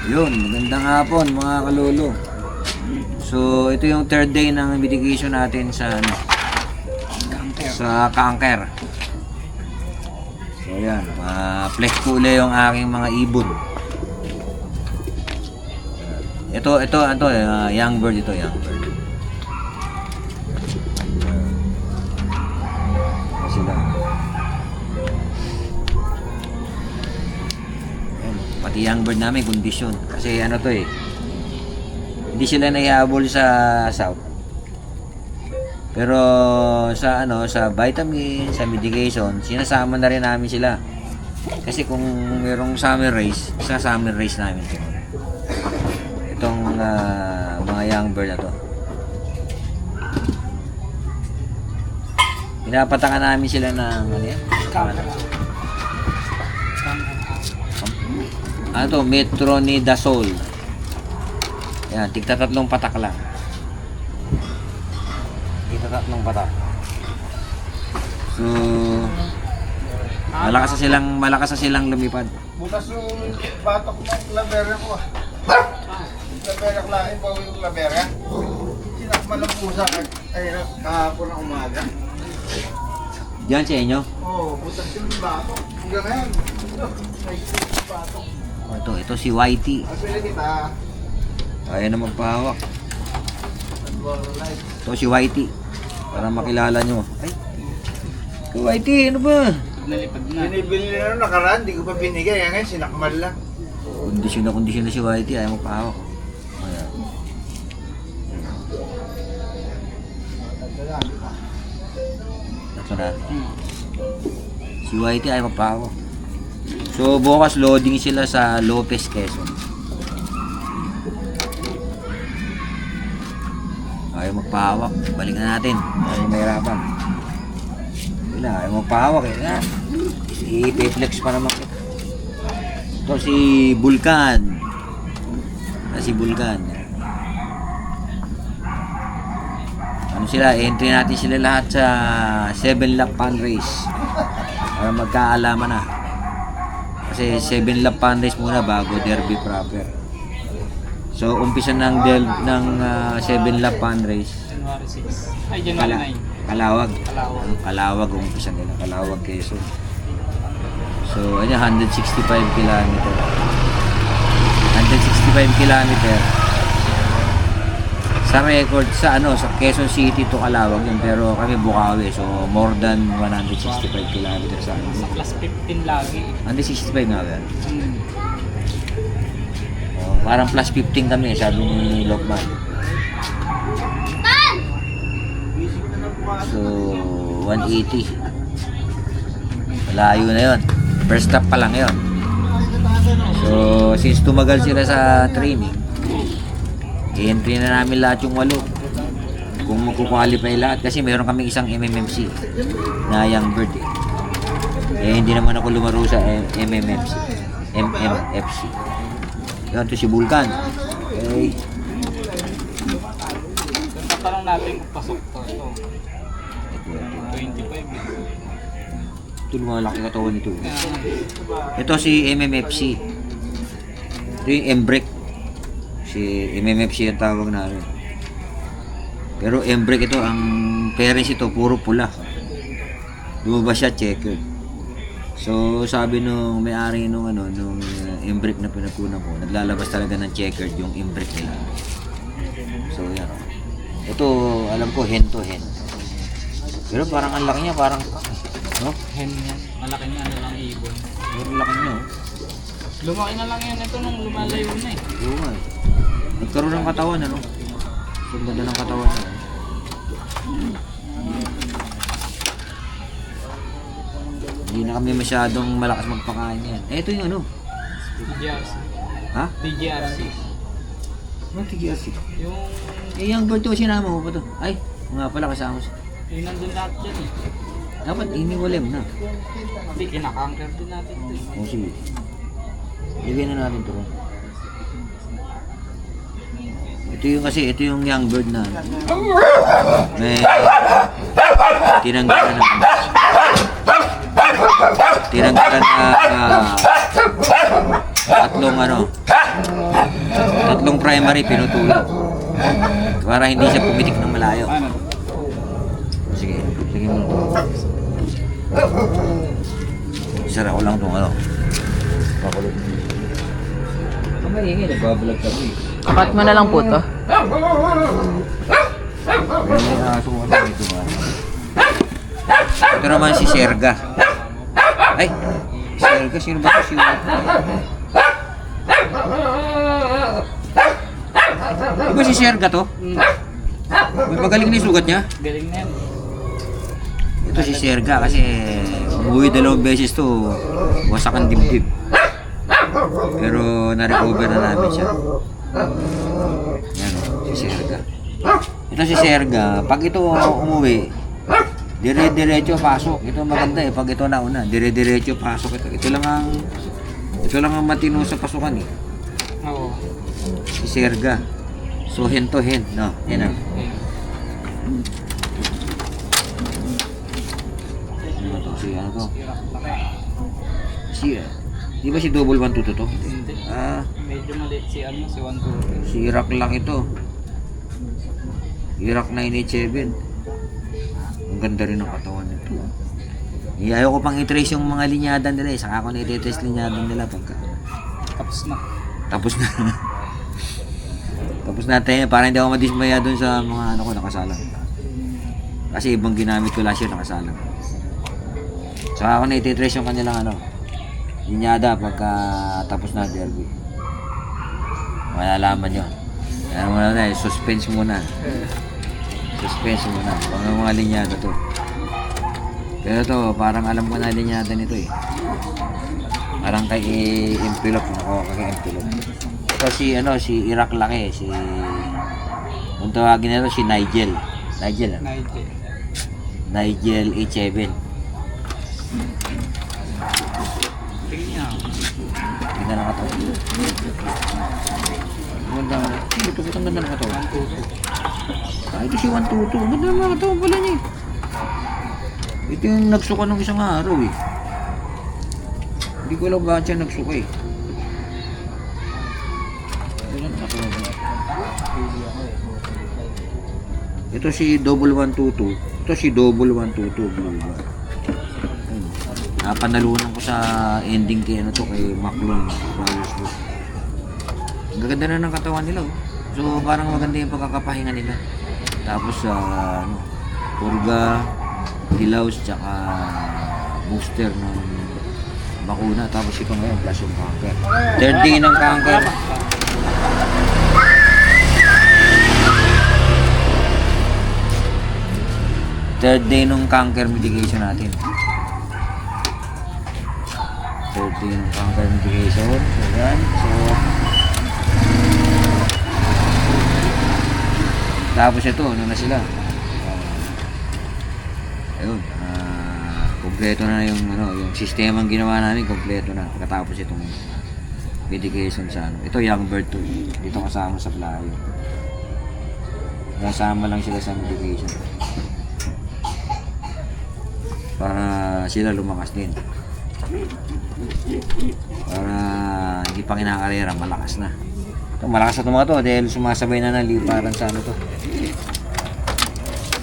Yun, magandang hapon mga kalolo. So, ito yung third day ng medication natin sa sa cancer. So, yan, flex ko ulit yung aking mga ibon. Ito, young bird ito, young bird. Sila. Pati young bird namin kondisyon kasi ano to hindi sila naihabol sa south, pero sa sa vitamin, sa medication sinasama na rin namin sila kasi kung merong summer race, sa summer race namin itong mga young bird na to. Pinapatakan namin sila ng metronidazole. Yan, tigta 3 patak lang. Tigta 3 patak. So, malakas na silang lumipad. Bukas yung batok ng labera ko. Labera klain pa yung labera. Sinakman ng pusa ay kahapon ng umaga. Diyan sa inyo? Oo, butas yung batok. Hanggang ngayon. Batok. Ito si Whitey. Aswela kita. Kaya na magpahawak. Ito si Whitey. Para makilala nyo. Ay, Whitey, ano ba? Binibili na nung nakaraan, di ko pa binigay. Ngayon, sinakmal lang. Kondisyon na si Whitey. Ayaw magpahawak. Ayan. Ito na. Si Whitey ayaw magpahawak. So, bukas loading sila sa Lopez, Quezon. Ayaw magpahawak. Balikan natin. Ayaw mahirapan. Wala, ayaw magpahawak eh. I-flex pa naman. Ito si Vulcan. Si Vulcan. Ano sila? Entry natin sila lahat sa 7-lap pan race. Para magkaalaman na. Kasi 7-lap pan race muna bago derby proper. So, umpisa ng 7-lap pan race. January 6. Ay, January 9. Kalawag. Kalawag umpisa nila. Kalawag, Quezon. So, 165 kilometer. 165 kilometer. Sa record sa sa Quezon City to Calawag yun, pero kami Bukawi, so more than 165 kilometers sa amin. Sa class 15 lagi. 165 nga ba? Parang plus 15 kami, sabi ni Lokman. So, 180. Malayo na yun. First stop pa lang yun. So, since tumagal sila sa training, i-entry na namin lahat yung 8. Kung magkukwalify lahat, kasi meron kami isang MMFC na young bird hindi naman ako lumaro sa MMFC. Yan, ito si Vulcan. Okay. Tatanong natin kung pasok to. Ito. 25. Ito lumalaki katawan nito. Ito si MMFC. Ito yung M-Break. Si MMFC ang tawag namin. Pero M-Break ito, ang parents ito, puro pula. Lumabas siya, checker. So, sabi nung may-ari nung M-Break na pinakunan ko, naglalabas talaga ng checkered yung M-Break nila. So, yan. Ito, alam ko, hen to hen. Pero parang ang laki niya, parang, no? Hen yan. Malaki niya na lang ibon. Pero laki niya, oh. Lumaki na lang yan ito nung lumalayo na eh. Oo nga eh. Nagkaroon ng katawan, ano? Ang ganda ng katawan niya. Hindi na kami masyadong malakas magpakain yan. Eh, ito yung ano? TGRC. Ha? TGRC. Ano TGRC? Yung, Yung bird to, sinama mo pa to. Ay, nga pala kasama siya. yung nandun lahat dyan eh. Dapat iniwalem na. Hindi, kinakanker din natin ito eh. O sige. Bigyan na natin to. Ito yung young bird na may tinanggalan na tatlong primary pinutulog. Para hindi siya pumitik ng malayo. Ano? Sige mo. Sira ko lang itong ano. Pakulog. Ang maingay, nagbabalag kami. Kapat mo na lang po to. Kaya may aso ko na dito ba? Ito naman si Serga. Ay! Serga, sino ba ito? Si Di ba si Serga to? May magaling na yung sugat niya? Galing na yan. Ito si Serga kasi umuwi 2 beses to, wasak ang dibdib. Pero na-recover na namin siya. Yan o, si Serga. Ito si Serga, pag ito umuwi, dire-diretso pasok. Ito maganda eh, pag ito nauna, dire-diretso pasok ito. Ito lang ang matino sa pasukan eh. Oo. Si Serga. So hen to hen, no? Yan o. Ano to? Si di ba si Double 122 to? Hindi. Medyo maliit si ano, si 1-2. Si Iraq lang ito. Iraq 987. Ang ganda rin ng katawan nito. Ayaw ko pang i-trace yung mga linyada nila eh. Saka ako na i-trace linyada nila pagka Tapos na. tapos na. Tapos natin para hindi ako madismaya dun sa mga ano ko nakasalang. Kasi ibang ginamit ko last year nakasalang. Saka ako na i-trace yung kanilang ano, linyada pagka tapos na derby. Malalaman nyo. Ano muna na, suspense muna. Suspense muna. Mga linyada to. Pero to, parang alam ko na linyada nito eh. Parang kay envelope. Nakuha ka kay envelope. Ito si Iraq laki. Kung tawagin nito si Nigel. Nigel. Nigel 87. Tingnan. Ganda ng katawan. Ang ganda ng katawan. Ito si 122. Ang ganda ng mga katawan pala niya. Ito yung nagsuka ng isang araw eh. Hindi ko alam bakit siya nagsuka eh. Ganda ng katawan niya. Ito si Double 122. Ito si Double 122 Blue Bar. Napanalunan ko sa ending kay ano to, kay Maclon Flowers Loop. Ang gaganda na ng katawan nila oh. So parang maganda yung pagkakapahinga nila. Tapos purga, hilaws, tsaka booster ng bakuna. Tapos ito ngayon, plus yung cancer. Third day ng cancer. Third day ng cancer medication natin. Third day ng cancer medication. So yan. So tapos ito, ano na sila? Ayun. Kompleto na yung yung sistema ang ginawa namin, kompleto na. Katapos itong medication sa ano. Ito young bird to. Dito kasama sa flyer. Kasama lang sila sa medication. Para sila lumakas din. Para hindi pa kinakarera, malakas na. Ito, malakas na ito mga to dahil sumasabay na liparan sa ano to.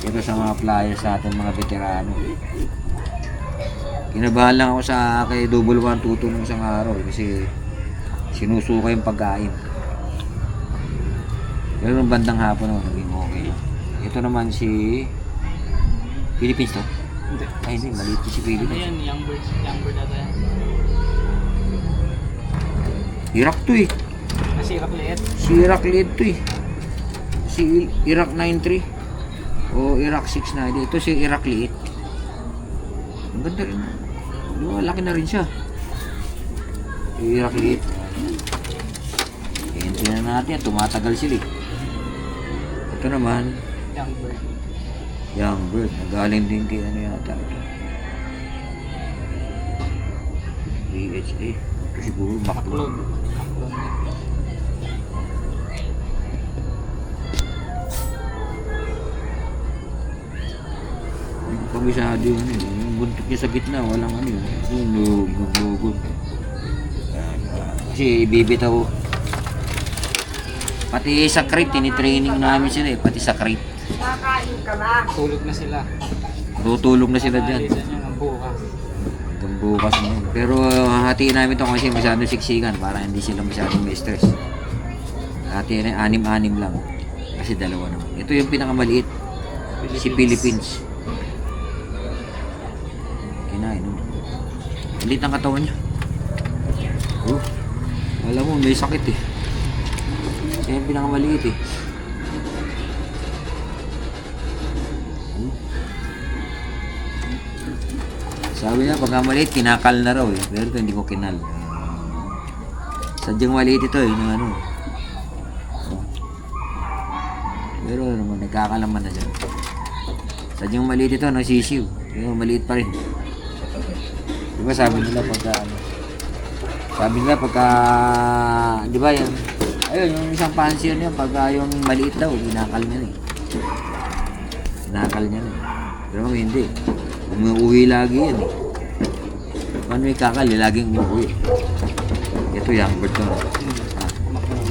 Ito sa mga flyers sa ating mga veterano. Kinabahan lang ako sa kay Double 122 nung isang araw kasi sinusuka yung pagkain. Pero nung bandang hapon naman naging okay. Ito naman si Philippines to? Hindi. Ay hindi, maliit si Ano Philippines. yan? Young bird ata yan. Iraq to eh. Nasirap liit. Si Iraq liit to eh. Si Iraq 93 o Iraq 69. Ito si Iraq liit. Ang ganda rin. Laki na rin siya. Si Iraq liit. Hintay na natin. Tumatagal sila eh. Ito naman Young bird. young bird. Nagaling din kay ano yata ito. BHA. Ito siguro Maclon. Pamisado yun eh. Yung buntot niya sa gitna, walang ano yun. Yung lugod. Kasi ibibitaw. Pati sa crate, tinitraining namin sila eh. Pati sa crate. Tulog na sila. Tutulog na sila dyan. Alisan nyo ng bukas. Hanggang bukas na yun. Pero hatiin namin ito kasi masyadong siksikan para hindi sila masyadong may stress. Hatiin na 6-6 lang. Kasi dalawa naman. Ito yung pinakamaliit. Si Philippines. Kinain nun. Malit ang katawan niya. Oh, alam mo, may sakit eh. Kaya yung pinakamaliit eh. Sabi niya, pagka maliit, kinakal na raw eh. Pero ito, hindi ko kinal. Sadyang maliit ito eh, ng ano. Oh. Pero naman, nagkakalaman na siya. Sadyang maliit ito, nasisiw. Pero maliit pa rin. Diba sabi nila pagka, ano, sabi nila pagka, di ba yan, ayun, yung isang pansier niya, pagka yung maliit daw, kinakal niya na eh. Kinakal niya na eh. Pero kami hindi. Umuwi lagi yan eh. Kung may kakal, laging umuwi. Ito yung bird to. Maklon.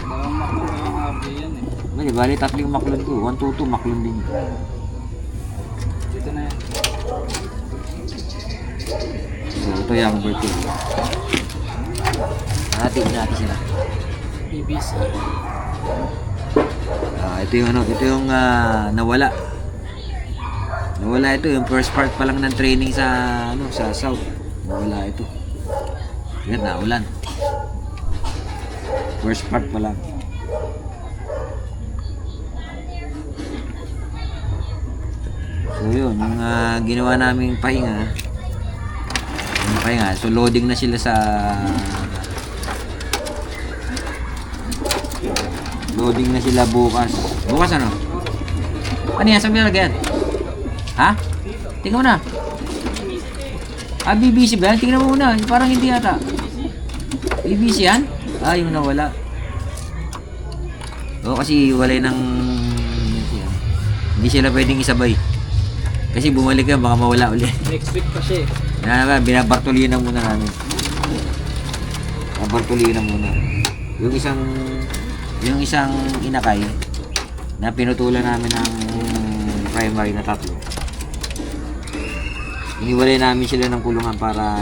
Dalawang maklon na yung RJ yan eh. Bali, bali, tatling maklon ko. 1, 2, 2, maklon din. Dito na yan. So, ito yung bird to. Hatiin natin sila. BBC. Ito yung ano, ito yung nawala. Nawala ito, yung first part pa lang ng training sa ano, sa South. Nawala ito. Yan, naulan. First part pa lang. So yun, yung ginawa naming pahinga. Yung pahinga, so loading na sila sa loading na sila bukas. Bukas ano? Ano yan? Sabi na lagyan? Ha? Tingnan mo na. BBC ba yan? Tingnan mo muna. Parang hindi yata. BBC yan? Yung nawala. Oo, kasi walay ng... Hindi sila pwedeng isabay. Kasi bumalik yan, baka mawala ulit. Next week pa siya eh. Binabartulinan muna namin. Binabartulinan muna. Yung isang inakay na pinutulan namin ng primary na 3. Iniwalay namin sila ng kulungan para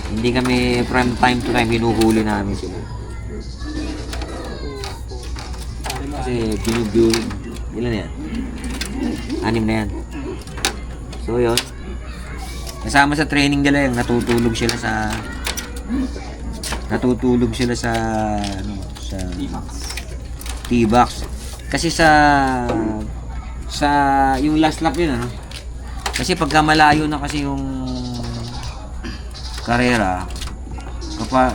hindi kami from time to time hinuhuli namin sila. Kasi binubuing. Ilan yan? 6 na yan. So yun. Kasama sa training nila yung natutulog sila sa ano, sa T-box. Kasi sa yung last lap yun ano. Kasi pagka malayo na kasi yung karera,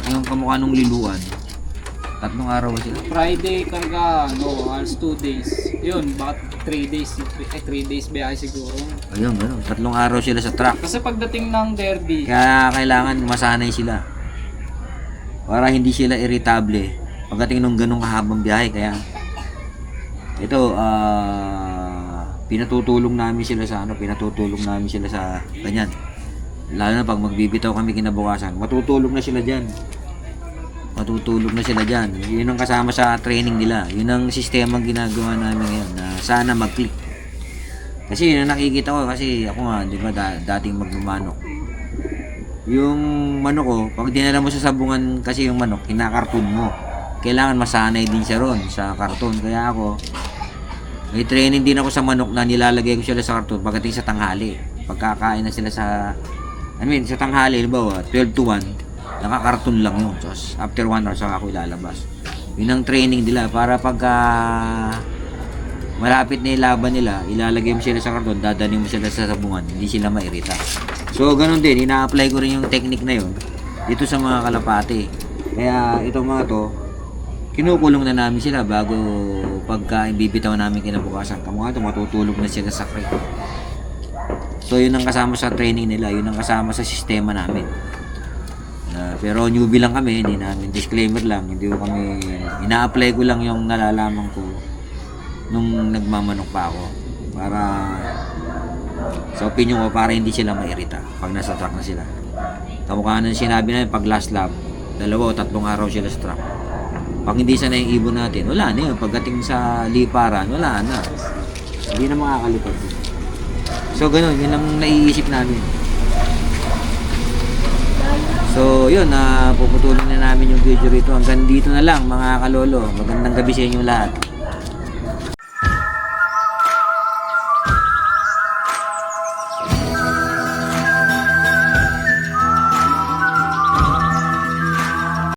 yung kamukha nung liluan, 3 araw sila. Friday karga, no, als 2 days. Yun, bakit 3 days, 3 days biyahe siguro. Ayun, gano'n. 3 araw sila sa truck. Kasi pagdating ng derby, Kaya kailangan masanay sila. Para hindi sila irritable. Pagdating nung ganong kahabang biyahe, kaya ito, pinatutulong namin sila sa ganyan. Lalo na pag magbibitaw kami kinabukasan, matutulog na sila diyan. Yun ang kasama sa training nila. Yun ang sistemang ginagawa namin ngayon na sana mag-click. Kasi yun ang nakikita ko kasi ako nga, di ba, dating magmamanok. Yung manok ko, pag dinala mo sa sabungan kasi yung manok, kinakarton mo. Kailangan masanay din siya ron sa karton. Kaya ako, may training din ako sa manok na nilalagay ko sila sa karton pagdating sa tanghali. Pagkakain na sila sa tanghali, halimbawa, 12 to 1, nakakarton lang yun. So, after 1 hour, saka ako ilalabas. Yun ang training nila para pagka malapit na yung laban nila, ilalagay mo sila sa karton, dadanin mo sila sa sabungan, hindi sila mairita. So, ganun din, ina-apply ko rin yung technique na yun dito sa mga kalapati. Kaya, itong mga to, kinukulong na namin sila bago pagka ibibitaw namin kinabukasan. Kamukha ito, matutulog na sila sa crate. So, yun ang kasama sa training nila, yun ang kasama sa sistema namin. Pero newbie lang kami, hindi namin, disclaimer lang, hindi ko kami, ina-apply ko lang yung nalalaman ko nung nagmamanok pa ako para Sa opinion ko, para hindi sila mairita pag nasa truck na sila. Kamukha ng sinabi namin pag last lap, 2 o 3 araw sila sa truck. Pag hindi sana yung ibon natin, wala na yun. Pagdating sa liparan, wala na. Hindi na makakalipad. So, ganun. Yun ang naiisip namin. So, yun. Puputulin na namin yung video rito. Hanggang dito na lang, mga kalolo. Magandang gabi sa inyo lahat.